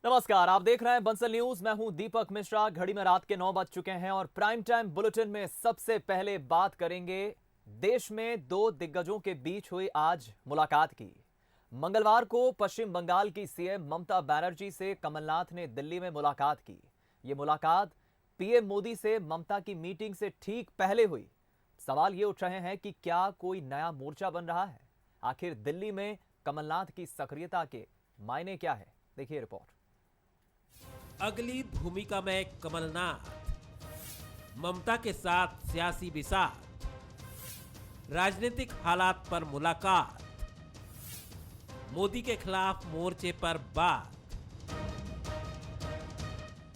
नमस्कार, आप देख रहे हैं बंसल न्यूज। मैं हूं दीपक मिश्रा। घड़ी में रात के 9 बज चुके हैं और प्राइम टाइम बुलेटिन में सबसे पहले बात करेंगे देश में दो दिग्गजों के बीच हुई आज मुलाकात की। मंगलवार को पश्चिम बंगाल की सीएम ममता बनर्जी से कमलनाथ ने दिल्ली में मुलाकात की। यह मुलाकात पीएम मोदी से ममता की मीटिंग से ठीक पहले हुई। सवाल ये उठ रहे हैं कि क्या कोई नया मोर्चा बन रहा है? आखिर दिल्ली में कमलनाथ की सक्रियता के मायने क्या है? देखिए रिपोर्ट। अगली भूमिका में कमलनाथ, ममता के साथ सियासी विसात, राजनीतिक हालात पर मुलाकात, मोदी के खिलाफ मोर्चे पर बात।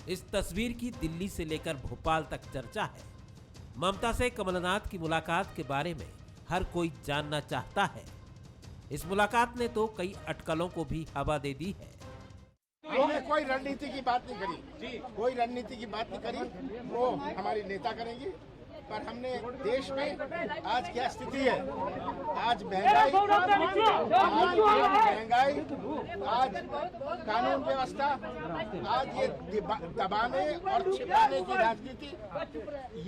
इस तस्वीर की दिल्ली से लेकर भोपाल तक चर्चा है। ममता से कमलनाथ की मुलाकात के बारे में हर कोई जानना चाहता है। इस मुलाकात ने तो कई अटकलों को भी हवा दे दी है। हमने कोई रणनीति की बात नहीं करी, कोई रणनीति की बात नहीं करी, वो हमारी नेता करेंगी। पर हमने देश में आज क्या स्थिति है, आज महंगाई, आज कानून व्यवस्था, आज ये दबाने और छिपाने की राजनीति,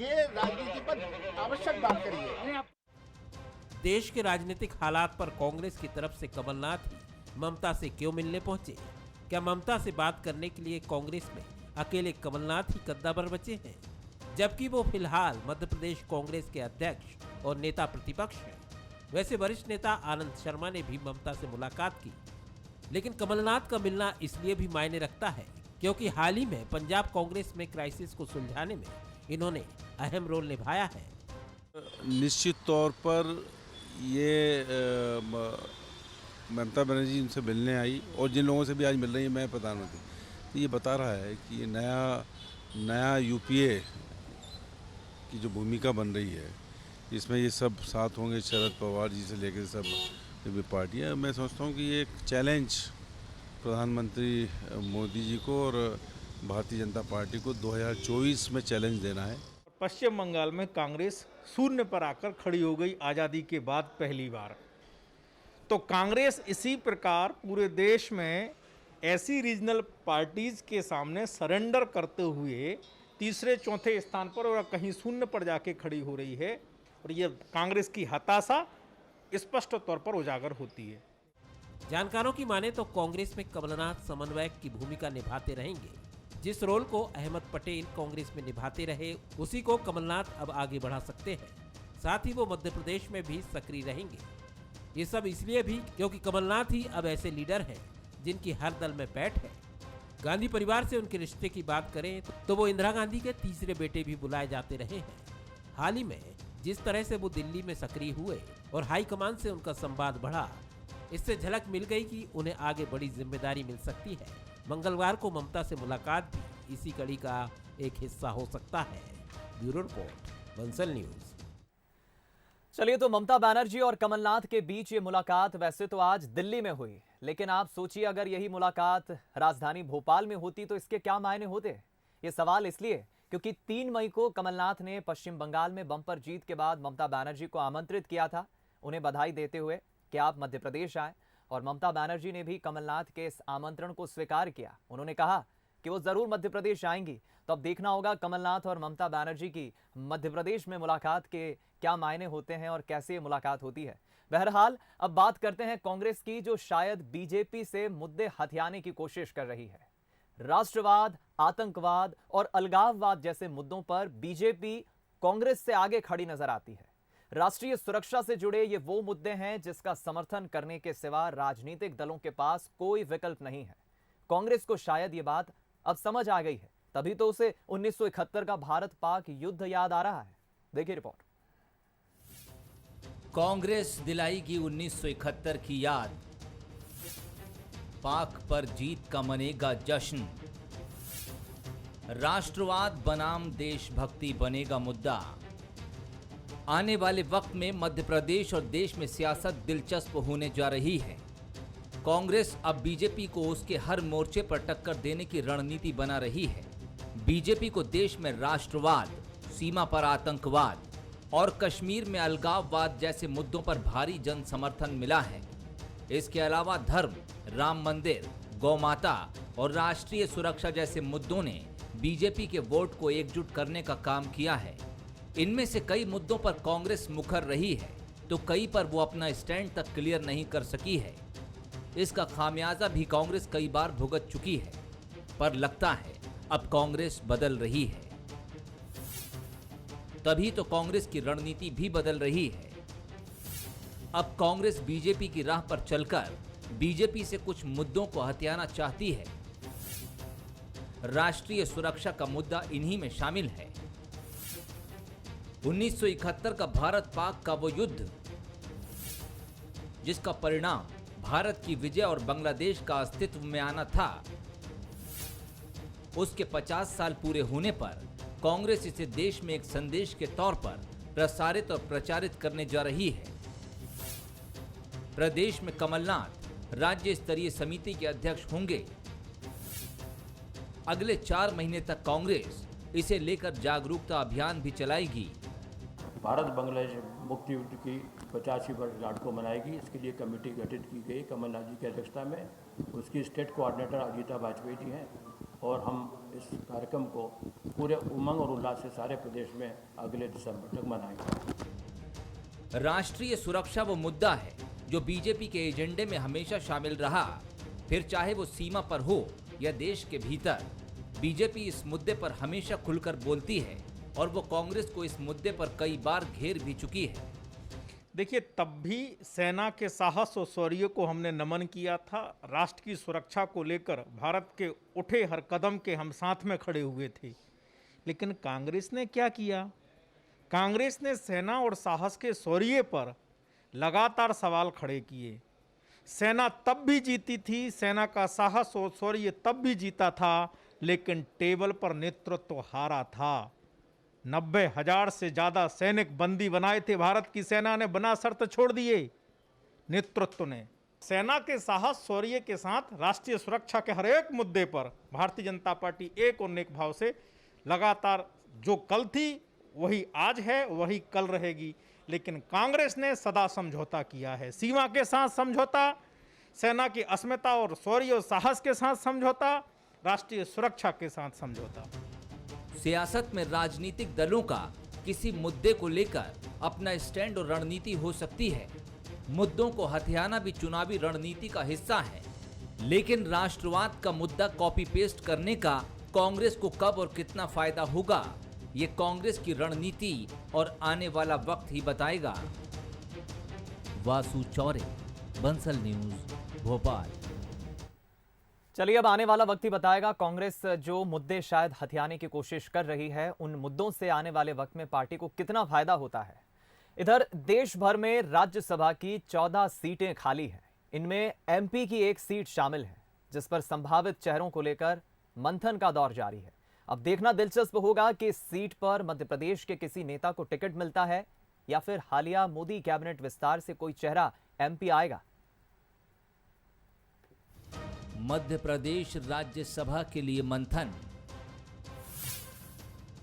ये राजनीति पर आवश्यक बात करी है। देश के राजनीतिक हालात पर कांग्रेस की तरफ से कमलनाथ ही ममता से क्यों मिलने पहुंचे? क्या ममता से बात करने के लिए कांग्रेस में अकेले कमलनाथ ही कद्दावर बचे हैं, जबकि वो फिलहाल मध्य प्रदेश कांग्रेस के अध्यक्ष और नेता प्रतिपक्ष हैं? वैसे वरिष्ठ नेता आनंद शर्मा ने भी ममता से मुलाकात की, लेकिन कमलनाथ का मिलना इसलिए भी मायने रखता है क्योंकि हाल ही में पंजाब कांग्रेस में क्राइसिस को सुलझाने में इन्होंने अहम रोल निभाया है। निश्चित तौर पर ये ममता बनर्जी उनसे मिलने आई और जिन लोगों से भी आज मिल रही है, मैं प्रधानमंत्री, तो ये बता रहा है कि ये नया यूपीए की जो भूमिका बन रही है, इसमें ये सब साथ होंगे, शरद पवार जी से लेकर सब भी पार्टियाँ। मैं समझता हूँ कि ये एक चैलेंज प्रधानमंत्री मोदी जी को और भारतीय जनता पार्टी को 2024 में चैलेंज देना है। पश्चिम बंगाल में कांग्रेस शून्य पर आकर खड़ी हो गई आज़ादी के बाद पहली बार। तो कांग्रेस इसी प्रकार पूरे देश में ऐसी रीजनल पार्टीज के सामने सरेंडर करते हुए तीसरे चौथे स्थान पर और कहीं शून्य पर जाके खड़ी हो रही है, और ये कांग्रेस की हताशा स्पष्ट तौर पर उजागर होती है। जानकारों की माने तो कांग्रेस में कमलनाथ समन्वयक की भूमिका निभाते रहेंगे। जिस रोल को अहमद पटेल कांग्रेस में निभाते रहे, उसी को कमलनाथ अब आगे बढ़ा सकते हैं। साथ ही वो मध्य प्रदेश में भी सक्रिय रहेंगे। ये सब इसलिए भी क्योंकि कमलनाथ ही अब ऐसे लीडर हैं जिनकी हर दल में बैठ है। गांधी परिवार से उनके रिश्ते की बात करें तो वो इंदिरा गांधी के तीसरे बेटे भी बुलाए जाते रहे हैं। हाल ही में जिस तरह से वो दिल्ली में सक्रिय हुए और हाईकमान से उनका संवाद बढ़ा, इससे झलक मिल गई कि उन्हें आगे बड़ी जिम्मेदारी मिल सकती है। मंगलवार को ममता से मुलाकात भी इसी कड़ी का एक हिस्सा हो सकता है। Bureau report, Bansal news. चलिए, तो ममता बनर्जी और कमलनाथ के बीच ये मुलाकात वैसे तो आज दिल्ली में हुई, लेकिन आप सोचिए अगर यही मुलाकात राजधानी भोपाल में होती तो इसके क्या मायने होते? ये सवाल इसलिए क्योंकि 3 मई को कमलनाथ ने पश्चिम बंगाल में बम्पर जीत के बाद ममता बनर्जी को आमंत्रित किया था, उन्हें बधाई देते हुए कि आप मध्य प्रदेश आए, और ममता बनर्जी ने भी कमलनाथ के इस आमंत्रण को स्वीकार किया। उन्होंने कहा कि वो जरूर मध्य प्रदेश आएंगी। तो अब देखना होगा कमलनाथ और ममता बनर्जी की मध्य प्रदेश में मुलाकात के क्या मायने होते हैं और कैसे ये मुलाकात होती है। बहरहाल अब बात करते हैं कांग्रेस की, जो शायद बीजेपी से मुद्दे हथियाने की कोशिश कर रही है। राष्ट्रवाद, आतंकवाद और अलगाववाद जैसे मुद्दों पर बीजेपी कांग्रेस से आगे खड़ी नजर आती है। राष्ट्रीय सुरक्षा से जुड़े ये वो मुद्दे हैं जिसका समर्थन करने के सिवा राजनीतिक दलों के पास कोई विकल्प नहीं है। कांग्रेस को शायद ये बात अब समझ आ गई है, तभी तो उसे 1971 का भारत पाक युद्ध याद आ रहा है। देखिए रिपोर्ट। कांग्रेस दिलाएगी 1971 की याद, पाक पर जीत का मनेगा जश्न, राष्ट्रवाद बनाम देशभक्ति बनेगा मुद्दा। आने वाले वक्त में मध्य प्रदेश और देश में सियासत दिलचस्प होने जा रही है। कांग्रेस अब बीजेपी को उसके हर मोर्चे पर टक्कर देने की रणनीति बना रही है। बीजेपी को देश में राष्ट्रवाद, सीमा पर आतंकवाद और कश्मीर में अलगाववाद जैसे मुद्दों पर भारी जन समर्थन मिला है। इसके अलावा धर्म, राम मंदिर, गौमाता और राष्ट्रीय सुरक्षा जैसे मुद्दों ने बीजेपी के वोट को एकजुट करने का काम किया है। इनमें से कई मुद्दों पर कांग्रेस मुखर रही है तो कई पर वो अपना स्टैंड तक क्लियर नहीं कर सकी है। इसका खामियाजा भी कांग्रेस कई बार भुगत चुकी है, पर लगता है अब कांग्रेस बदल रही है। तभी तो कांग्रेस की रणनीति भी बदल रही है। अब कांग्रेस बीजेपी की राह पर चलकर बीजेपी से कुछ मुद्दों को हथियाना चाहती है। राष्ट्रीय सुरक्षा का मुद्दा इन्हीं में शामिल है। 1971 का भारत पाक का वो युद्ध जिसका परिणाम भारत की विजय और बांग्लादेश का अस्तित्व में आना था, उसके 50 साल पूरे होने पर कांग्रेस इसे देश में एक संदेश के तौर पर प्रसारित और प्रचारित करने जा रही है। प्रदेश में कमलनाथ राज्य स्तरीय समिति के अध्यक्ष होंगे। अगले 4 महीने तक कांग्रेस इसे लेकर जागरूकता अभियान भी चलाएगी। भारत बांग्लादेश मुक्ति युद्ध की 85वीं वर्षगांठ को मनाएगी। इसके लिए कमेटी गठित की गई कमलनाथ जी की अध्यक्षता में। उसकी स्टेट कोऑर्डिनेटर अजीता वाजपेयी जी हैं और हम इस कार्यक्रम को पूरे उमंग और उल्लास से सारे प्रदेश में अगले दिसंबर तक मनाएंगे। राष्ट्रीय सुरक्षा वो मुद्दा है जो बीजेपी के एजेंडे में हमेशा शामिल रहा, फिर चाहे वो सीमा पर हो या देश के भीतर। बीजेपी इस मुद्दे पर हमेशा खुलकर बोलती है और वो कांग्रेस को इस मुद्दे पर कई बार घेर भी चुकी है। देखिए, तब भी सेना के साहस और शौर्य को हमने नमन किया था। राष्ट्र की सुरक्षा को लेकर भारत के उठे हर कदम के हम साथ में खड़े हुए थे। लेकिन कांग्रेस ने क्या किया? कांग्रेस ने सेना और साहस के शौर्य पर लगातार सवाल खड़े किए। सेना तब भी जीती थी, सेना का साहस और शौर्य तब भी जीता था, लेकिन टेबल पर नेतृत्व हारा था। 90,000 से ज़्यादा सैनिक बंदी बनाए थे भारत की सेना ने, बना शर्त छोड़ दिए नेतृत्व ने। सेना के साहस शौर्य के साथ राष्ट्रीय सुरक्षा के हर एक मुद्दे पर भारतीय जनता पार्टी एक और नेक भाव से लगातार, जो कल थी वही आज है, वही कल रहेगी। लेकिन कांग्रेस ने सदा समझौता किया है। सीमा के साथ समझौता, सेना की अस्मिता और शौर्य और साहस के साथ समझौता, राष्ट्रीय सुरक्षा के साथ समझौता। सियासत में राजनीतिक दलों का किसी मुद्दे को लेकर अपना स्टैंड और रणनीति हो सकती है। मुद्दों को हथियाना भी चुनावी रणनीति का हिस्सा है। लेकिन राष्ट्रवाद का मुद्दा कॉपी पेस्ट करने का कांग्रेस को कब और कितना फायदा होगा, ये कांग्रेस की रणनीति और आने वाला वक्त ही बताएगा। वासु चौरे, बंसल न्यूज, भोपाल। चलिए, अब आने वाला वक्त ही बताएगा कांग्रेस जो मुद्दे शायद हथियाने की कोशिश कर रही है, उन मुद्दों से आने वाले वक्त में पार्टी को कितना फायदा होता है। इधर देश भर में राज्यसभा की 14 सीटें खाली हैं। इनमें एमपी की एक सीट शामिल है, जिस पर संभावित चेहरों को लेकर मंथन का दौर जारी है। अब देखना दिलचस्प होगा कि इस सीट पर मध्य प्रदेश के किसी नेता को टिकट मिलता है या फिर हालिया मोदी कैबिनेट विस्तार से कोई चेहरा एमपी आएगा। मध्य प्रदेश राज्यसभा के लिए मंथन,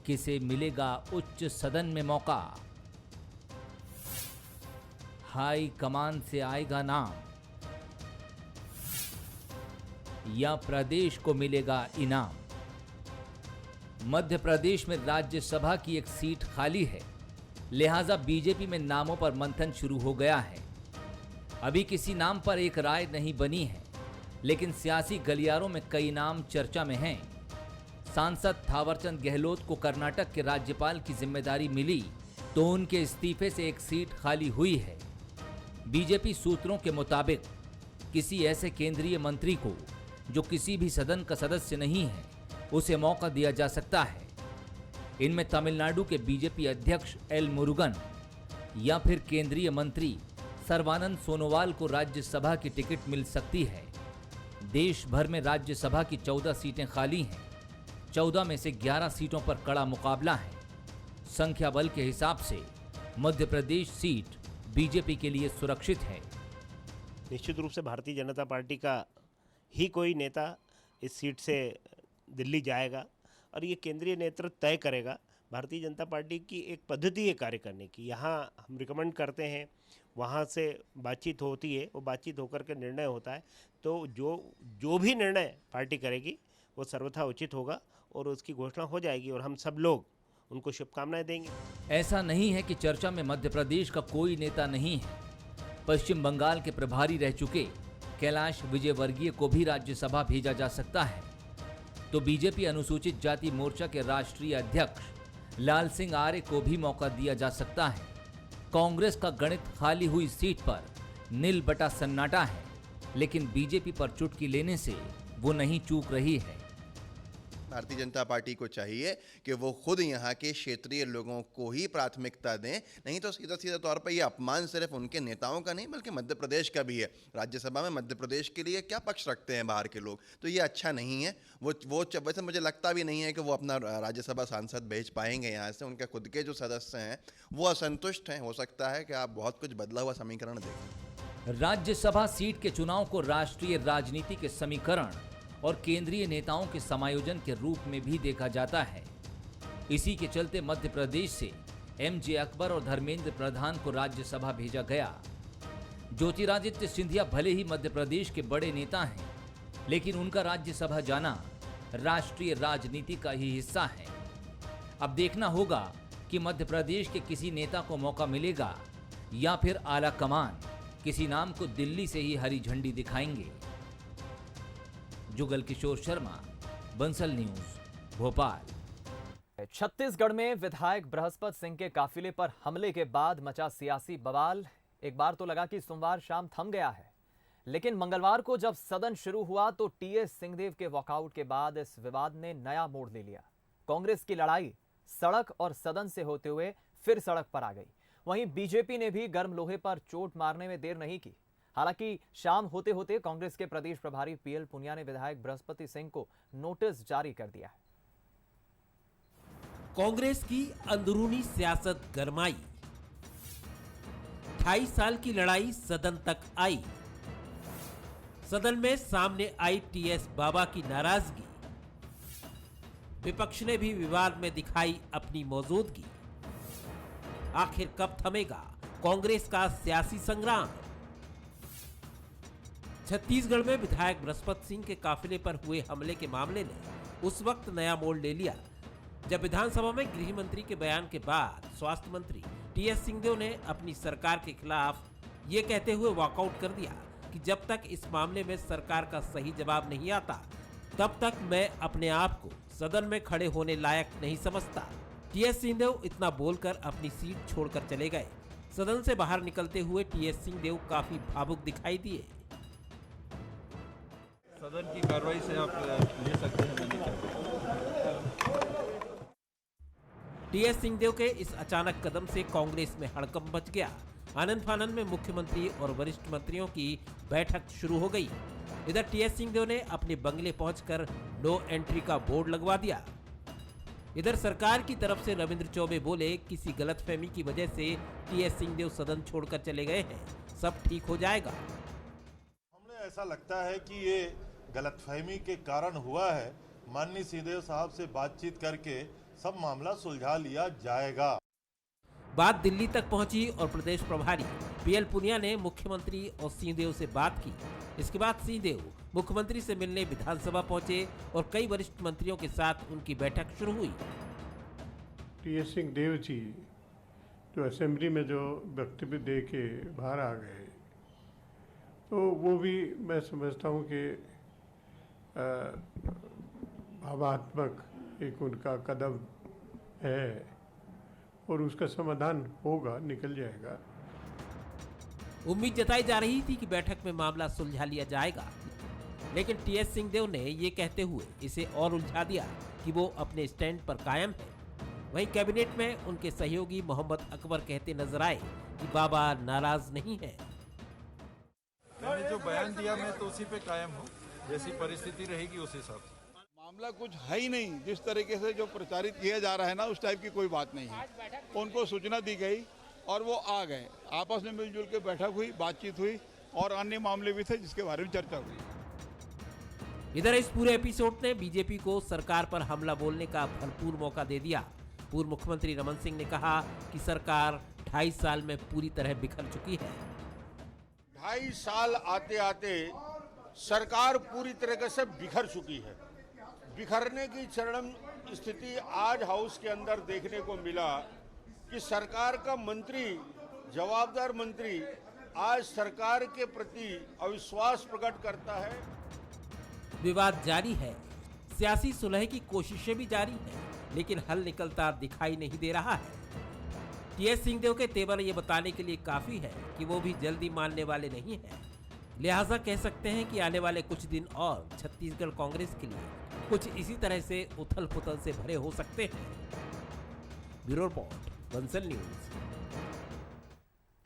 किसे मिलेगा उच्च सदन में मौका, हाई कमान से आएगा नाम या प्रदेश को मिलेगा इनाम। मध्य प्रदेश में राज्यसभा की एक सीट खाली है, लिहाजा बीजेपी में नामों पर मंथन शुरू हो गया है। अभी किसी नाम पर एक राय नहीं बनी है, लेकिन सियासी गलियारों में कई नाम चर्चा में हैं। सांसद थावरचंद गहलोत को कर्नाटक के राज्यपाल की जिम्मेदारी मिली तो उनके इस्तीफे से एक सीट खाली हुई है। बीजेपी सूत्रों के मुताबिक किसी ऐसे केंद्रीय मंत्री को जो किसी भी सदन का सदस्य नहीं है, उसे मौका दिया जा सकता है। इनमें तमिलनाडु के बीजेपी अध्यक्ष एल मुरुगन या फिर केंद्रीय मंत्री सर्बानंद सोनोवाल को राज्यसभा की टिकट मिल सकती है। देश भर में राज्यसभा की 14 सीटें खाली हैं। 14 में से 11 सीटों पर कड़ा मुकाबला है। संख्या बल के हिसाब से मध्य प्रदेश सीट बीजेपी के लिए सुरक्षित है। निश्चित रूप से भारतीय जनता पार्टी का ही कोई नेता इस सीट से दिल्ली जाएगा और ये केंद्रीय नेतृत्व तय करेगा। भारतीय जनता पार्टी की एक पद्धति है कार्य करने की। यहाँ हम रिकमेंड करते हैं वहाँ से बातचीत होती है, वो बातचीत होकर के निर्णय होता है। तो जो भी निर्णय पार्टी करेगी वो सर्वथा उचित होगा और उसकी घोषणा हो जाएगी और हम सब लोग उनको शुभकामनाएं देंगे। ऐसा नहीं है कि चर्चा में मध्य प्रदेश का कोई नेता नहीं है। पश्चिम बंगाल के प्रभारी रह चुके कैलाश विजयवर्गीय को भी राज्यसभा भेजा जा सकता है। तो बीजेपी अनुसूचित जाति मोर्चा के राष्ट्रीय अध्यक्ष लाल सिंह आर्य को भी मौका दिया जा सकता है। कांग्रेस का गणित खाली हुई सीट पर नील बटा सन्नाटा है, लेकिन बीजेपी पर चुटकी लेने से वो नहीं चूक रही है। भारतीय जनता पार्टी को चाहिए कि वो खुद यहाँ के क्षेत्रीय लोगों को ही प्राथमिकता दें, नहीं तो सीधा सीधा तौर पर ये अपमान सिर्फ उनके नेताओं का नहीं बल्कि मध्य प्रदेश का भी है। राज्यसभा में मध्य प्रदेश के लिए क्या पक्ष रखते हैं बाहर के लोग, तो ये अच्छा नहीं है। वो वैसे मुझे लगता भी नहीं है कि वो अपना राज्यसभा सांसद भेज पाएंगे यहाँ से। उनके खुद के जो सदस्य हैं वो असंतुष्ट हैं। हो सकता है कि आप बहुत कुछ बदला हुआ समीकरण देखें। राज्यसभा सीट के चुनाव को राष्ट्रीय राजनीति के समीकरण और केंद्रीय नेताओं के समायोजन के रूप में भी देखा जाता है। इसी के चलते मध्य प्रदेश से एमजे अकबर और धर्मेंद्र प्रधान को राज्यसभा भेजा गया। ज्योतिरादित्य सिंधिया भले ही मध्य प्रदेश के बड़े नेता हैं, लेकिन उनका राज्यसभा जाना राष्ट्रीय राजनीति का ही हिस्सा है। अब देखना होगा कि मध्य प्रदेश के किसी नेता को मौका मिलेगा या फिर आला कमान किसी नाम को दिल्ली से ही हरी झंडी दिखाएंगे। जुगल किशोर शर्मा, बंसल न्यूज, भोपाल। छत्तीसगढ़ में विधायक बृहस्पत सिंह के काफिले पर हमले के बाद मचा सियासी बवाल एक बार तो लगा कि सोमवार शाम थम गया है, लेकिन मंगलवार को जब सदन शुरू हुआ तो टीएस सिंहदेव के वॉकआउट के बाद इस विवाद ने नया मोड़ ले लिया। कांग्रेस की लड़ाई सड़क और सदन से होते हुए फिर सड़क पर आ गई। वहीं बीजेपी ने भी गर्म लोहे पर चोट मारने में देर नहीं की। हालांकि शाम होते होते कांग्रेस के प्रदेश प्रभारी पीएल पुनिया ने विधायक बृहस्पति सिंह को नोटिस जारी कर दिया है। कांग्रेस की अंदरूनी सियासत गरमाई, 28 साल की लड़ाई सदन तक आई। सदन में सामने आई टीएस बाबा की नाराजगी। विपक्ष ने भी विवाद में दिखाई अपनी मौजूदगी। आखिर कब थमेगा कांग्रेस का सियासी संग्राम? छत्तीसगढ़ में विधायक बृहस्पति सिंह के काफिले पर हुए हमले के मामले ने उस वक्त नया मोड़ ले लिया जब विधानसभा में गृह मंत्री के बयान के बाद स्वास्थ्य मंत्री टीएस सिंहदेव ने अपनी सरकार के खिलाफ ये कहते हुए वॉकआउट कर दिया कि जब तक इस मामले में सरकार का सही जवाब नहीं आता तब तक मैं अपने आप को सदन में खड़े होने लायक नहीं समझता। टीएस सिंहदेव इतना बोलकर अपनी सीट छोड़कर चले गए। सदन से बाहर निकलते हुए टीएस सिंहदेव काफी भावुक दिखाई दिए। सदन की कार्रवाई से आप ले सकते हैं। टीएस सिंहदेव के इस अचानक कदम से कांग्रेस में हड़कंप मच गया। आनंद फानंद में मुख्यमंत्री और वरिष्ठ मंत्रियों की बैठक शुरू हो गई। इधर टीएस सिंहदेव ने अपने बंगले पहुंचकर नो एंट्री का बोर्ड लगवा दिया। इधर सरकार की तरफ से रविंद्र चौबे बोले, किसी गलतफहमी की वजह से टीएस सिंहदेव सदन छोड़कर चले गए हैं, सब ठीक हो जाएगा। हमें ऐसा लगता है कि ये गलतफहमी के कारण हुआ है। माननीय सिंहदेव साहब से बातचीत करके सब मामला सुलझा लिया जाएगा। बात दिल्ली तक पहुंची और प्रदेश प्रभारी पीएल पुनिया ने मुख्यमंत्री और सिंहदेव से बात की। इसके बाद सिंहदेव मुख्यमंत्री से मिलने विधानसभा पहुंचे और कई वरिष्ठ मंत्रियों के साथ उनकी बैठक शुरू हुई। टीएस सिंहदेव जी जो असेंबली में जो वक्तव्य दे के बाहर आ गए, तो वो भी मैं समझता हूँ कि भावात्मक एक उनका कदम है और उसका समाधान होगा, निकल जाएगा। उम्मीद जताई जा रही थी कि बैठक में मामला सुलझा लिया जाएगा, लेकिन टीएस सिंहदेव ने ये कहते हुए इसे और उलझा दिया कि वो अपने स्टैंड पर कायम है। वहीं कैबिनेट में उनके सहयोगी मोहम्मद अकबर कहते नजर आए कि बाबा नाराज नहीं है। मैंने जो बयान दिया मैं तो उसी पे कायम हूँ, जैसी परिस्थिति रहेगी उस हिसाब से। मामला कुछ है ही नहीं। जिस तरीके से जो प्रचारित किया जा रहा है ना, उस टाइप की कोई बात नहीं है। उनको सूचना दी गई और वो आ गए। आपस में मिलजुल के बैठक हुई, बातचीत हुई और अन्य मामले भी थे जिसके बारे में चर्चा हुई। इधर इस पूरे एपिसोड ने बीजेपी को सरकार पर हमला बोलने का भरपूर मौका दे दिया। पूर्व मुख्यमंत्री रमन सिंह ने कहा कि सरकार 2.5 साल में पूरी तरह बिखर चुकी है। 2.5 साल आते आते सरकार पूरी तरीके से बिखर चुकी है। बिखरने की चरम स्थिति आज हाउस के अंदर देखने को मिला कि सरकार का मंत्री, जवाबदार मंत्री आज सरकार के प्रति अविश्वास प्रकट करता है। विवाद जारी है, सियासी सुलह की कोशिशें भी जारी हैं, लेकिन हल निकलता दिखाई नहीं दे रहा है। टीएस सिंहदेव के तेवर ये बताने के लिए काफी है कि वो भी जल्दी मानने वाले नहीं हैं। लिहाजा कह सकते हैं कि आने वाले कुछ दिन और छत्तीसगढ़ कांग्रेस के लिए कुछ इसी तरह से उथल पुथल से भरे हो सकते हैं। Bureau report, Bansal news.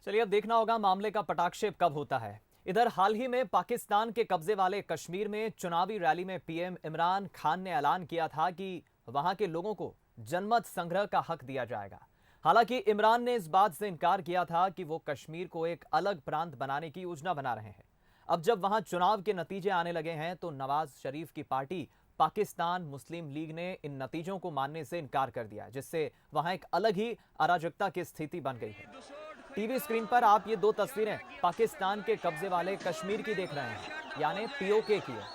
चलिए अब देखना होगा मामले का पटाक्षेप कब होता है। इधर हाल ही में पाकिस्तान के कब्जे वाले कश्मीर में चुनावी रैली में पीएम इमरान खान ने ऐलान किया था कि वहां के लोगों को जनमत संग्रह का हक दिया जाएगा। हालांकि इमरान ने इस बात से इनकार किया था कि वो कश्मीर को एक अलग प्रांत बनाने की योजना बना रहे हैं। अब जब वहां चुनाव के नतीजे आने लगे हैं तो नवाज शरीफ की पार्टी पाकिस्तान मुस्लिम लीग ने इन नतीजों को मानने से इनकार कर दिया, जिससे वहां एक अलग ही अराजकता की स्थिति बन गई है। टीवी स्क्रीन पर आप ये दो तस्वीरें पाकिस्तान के कब्जे वाले कश्मीर की देख रहे हैं, यानी पीओके की है।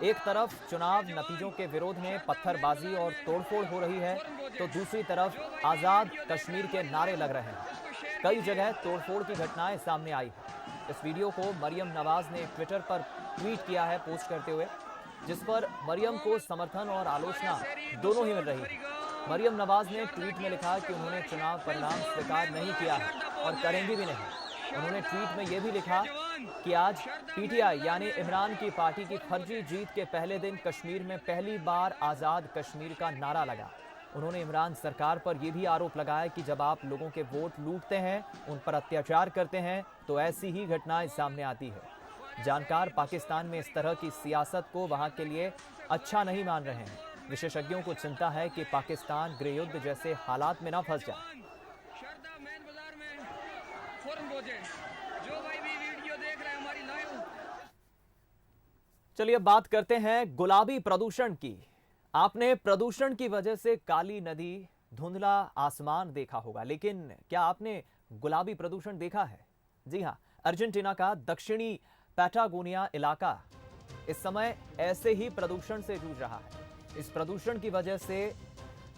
एक तरफ चुनाव नतीजों के विरोध में पत्थरबाजी और तोड़फोड़ हो रही है, तो दूसरी तरफ आजाद कश्मीर के नारे लग रहे हैं। कई जगह तोड़फोड़ की घटनाएं सामने आई है। इस वीडियो को मरियम नवाज ने ट्विटर पर ट्वीट किया है पोस्ट करते हुए, जिस पर मरियम को समर्थन और आलोचना दोनों ही मिल रही है। मरियम नवाज ने ट्वीट में लिखा कि उन्होंने चुनाव परिणाम स्वीकार नहीं किया है और करेंगी भी नहीं। उन्होंने ट्वीट में यह भी लिखा कि आज पीटीआई यानी इमरान की पार्टी की फर्जी जीत के पहले दिन कश्मीर में पहली बार आज़ाद कश्मीर का नारा लगा। उन्होंने इमरान सरकार पर यह भी आरोप लगाया कि जब आप लोगों के वोट लूटते हैं, उन पर अत्याचार करते हैं, तो ऐसी ही घटनाएं सामने आती है। जानकार पाकिस्तान में इस तरह की सियासत को वहां के लिए अच्छा नहीं मान रहे हैं। विशेषज्ञों को चिंता है कि पाकिस्तान गृह युद्ध जैसे हालात में न फंस जाए। चलिए बात करते हैं गुलाबी प्रदूषण की। आपने प्रदूषण की वजह से काली नदी, धुंधला आसमान देखा होगा, लेकिन क्या आपने गुलाबी प्रदूषण देखा है? जी हां, अर्जेंटीना का दक्षिणी पैटागोनिया इलाका इस समय ऐसे ही प्रदूषण से जूझ रहा है। इस प्रदूषण की वजह से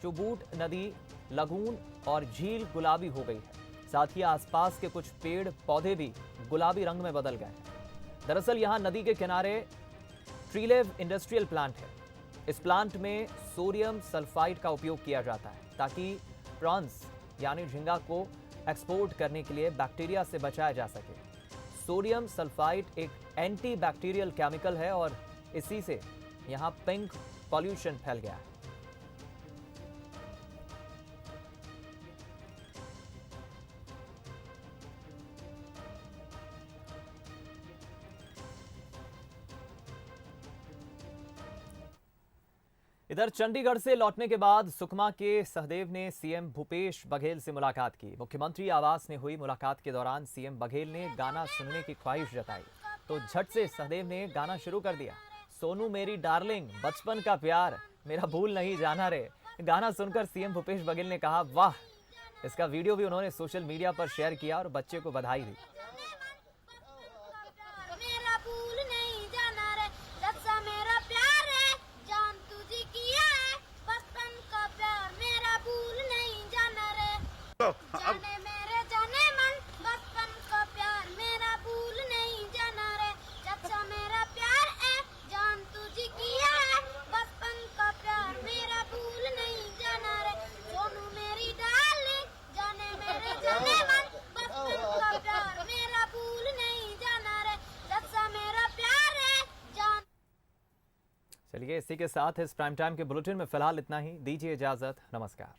चुबूट नदी, लगून और झील गुलाबी हो गई है। साथ ही आसपास के कुछ पेड़ पौधे भी गुलाबी रंग में बदल गए। दरअसल यहां नदी के किनारे ट्रीलेव इंडस्ट्रियल प्लांट है। इस प्लांट में सोडियम सल्फाइड का उपयोग किया जाता है ताकि प्रॉन्स यानी झींगा को एक्सपोर्ट करने के लिए बैक्टीरिया से बचाया जा सके। सोडियम सल्फाइड एक एंटी बैक्टीरियल केमिकल है और इसी से यहां पिंक पॉल्यूशन फैल गया है। इधर चंडीगढ़ से लौटने के बाद सुकमा के सहदेव ने सीएम भूपेश बघेल से मुलाकात की। मुख्यमंत्री आवास में हुई मुलाकात के दौरान सीएम बघेल ने गाना सुनने की ख्वाहिश जताई, तो झट से सहदेव ने गाना शुरू कर दिया। सोनू मेरी डार्लिंग, बचपन का प्यार, मेरा भूल नहीं जाना रे। गाना सुनकर सीएम भूपेश बघेल ने कहा वाह। इसका वीडियो भी उन्होंने सोशल मीडिया पर शेयर किया और बच्चे को बधाई दी। चलिए इसी के साथ इस प्राइम टाइम के बुलेटिन में फिलहाल इतना ही। दीजिए इजाजत, नमस्कार।